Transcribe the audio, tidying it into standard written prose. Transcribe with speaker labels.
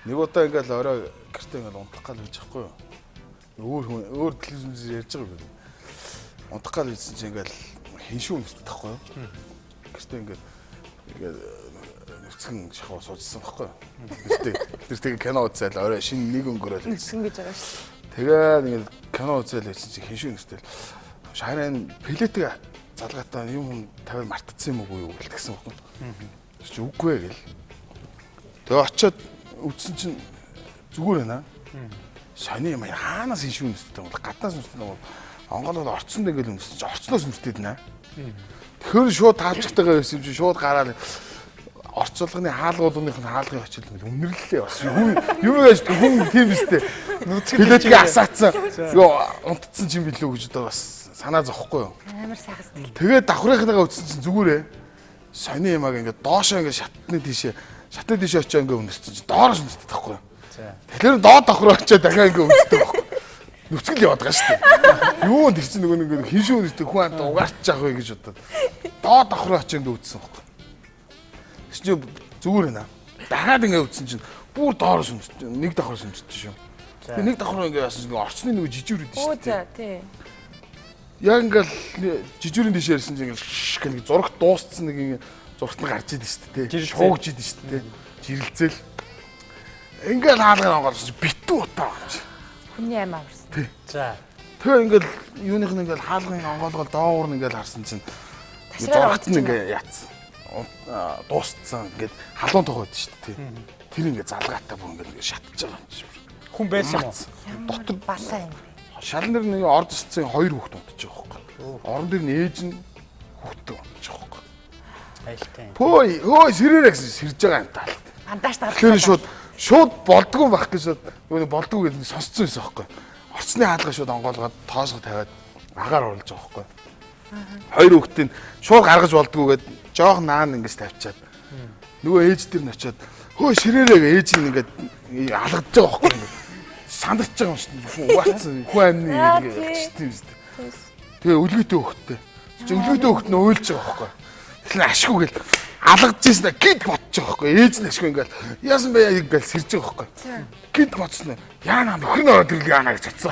Speaker 1: Нэг удаа ингээл орой гэртээ ингээл унтах гал байж байхгүй юу? Өөр телевизээр ярьж байгаа юм. Унтах гал байсан чинь ингээл хиншүүн нэртэй байхгүй юу? Гэртээ ингээл нүцгэн шахуу суужсан байхгүй юу? Тэр тэгээ кино үзэл орой шинэ нэг өнгөрөөл.
Speaker 2: Нүцгэн гэж байгаа шүү.
Speaker 1: Тэгээд ингээл кино үзэл байсан чинь хиншүүн нэртэй. Шаарийн плетийг залгаатаа юм тавиад мартцсан юм уу гэлтгсэн байхгүй юу? Чи үгүй гэл. Тэгээ очиод үтсэн чинь зүгээр байна. Сони юм хаанаас хиншүүн нэртэй бол гаднаас нэртэй бол онгоолол орцсонд ингээл үнсэн чинь орцноос нэртэй дэнэ. Тэгэхээр шууд таалжтайгаа байсан юм чи шууд гараад орцолгоны хаалгуулгын хаалгын очил үнэрлээ бас юм яаж хүн тийм өстэй нүцгэлээ асаацсан унтцсан юм билүү гэж одоо бас санаа зовхгүй юу.
Speaker 2: Амар сайхан сэтгэл.
Speaker 1: Тэгээд давхрынхныгаа үтсэн чинь зүгээрээ сони ямаг ингээд доошоо ингээд шатны тийшээ очиж ингээд үнэрсэн чинь доорош үнэрсэн таахгүй юу. Тэгэхээр доод давхраа очиж дахиад ингээд үнэрсэн байхгүй. Нүцгэл яваад байгаа шүү дээ. Юу тэр чинь нөгөө ингээд хиншүүн үнэрсэн хүн амт угаарч яах вэ гэж бодоод доод давхраа очиж ингээд үтсэн байхгүй. Чи зүгээр байна. Дахиад ингээд үтсэн чинь бүр доорош үнэрсэн. Нэг давхраас үнэрсэн шүү. Тэгээ нэг давхраа ингээд яасан чинь орчны нөгөө жижигэр үүдэн шүү.
Speaker 2: Оо за тий.
Speaker 1: Яг ингээл жижигэрийн дэше ярьсан чинь ингээл зурагт дууссан нэг ингээ зурагт нь гарч идэв шүү дээ. Шуугж идэв шүү дээ. Жирэлцэл. Ингээл хаалгын онгоолж битүү утаа.
Speaker 2: Хүний аймаа авсан.
Speaker 1: Тий.
Speaker 3: За.
Speaker 1: Тэгээ ингээл юуных нь ингээл хаалгын онгоолгол доогуур нь ингээл харсан чинь зурагт нь ингээ яатсан. Дууссан ингээд халуун тох байд шүү дээ. Тэр ингээ залгаатай бүр ингээ шатж байгаа юм шиг.
Speaker 3: Хүн байсан уу?
Speaker 1: Дотор
Speaker 2: балаа юм.
Speaker 1: Шалан дээр нэг орж ирсэн хоёр хүүхэд унтж байгаа байхгүй. Орон дээр нь ээж нь хүүхдтэй унтж байгаа байхгүй.
Speaker 3: Айлтай.
Speaker 1: Хөөе сэрээрээ гэсэн сэрж байгаа юм таа.
Speaker 2: Андаш таа.
Speaker 1: Тэгэхээр шууд болдгоо байх гэж нөгөө болдгоо гэж сонсцсон байсан байхгүй. Орцны хаалгаа шууд онгоолгоод тоосго тавиад агаар оруулж байгаа байхгүй. Хоёр хүүхдийг шууд гаргаж болдгоо гэд жоох наан ингэж тавьчаад нөгөө ээж дээр нь очиод хөөе сэрээрээ ээж нь ингээд алгадж байгаа байхгүй. Сандарч байгаа юм шүү дээ. Угаацсан хүн амны ингэж тийм шүү дээ. Тэгээ өлгөөтэй хөхтэй. Чи өлгөөтэй хөхт нь уйлж байгаа байхгүй. Тэгэхээр ашгүй гэл алгадж ийсэн гид бодож байгаа байхгүй. Ээж нь ашгүй ингээл яасан бэ ингээл сэрж байгаа байхгүй. Гид бодсон. Яана нөхөр нь ороод ирлээ яана гэж бодсон.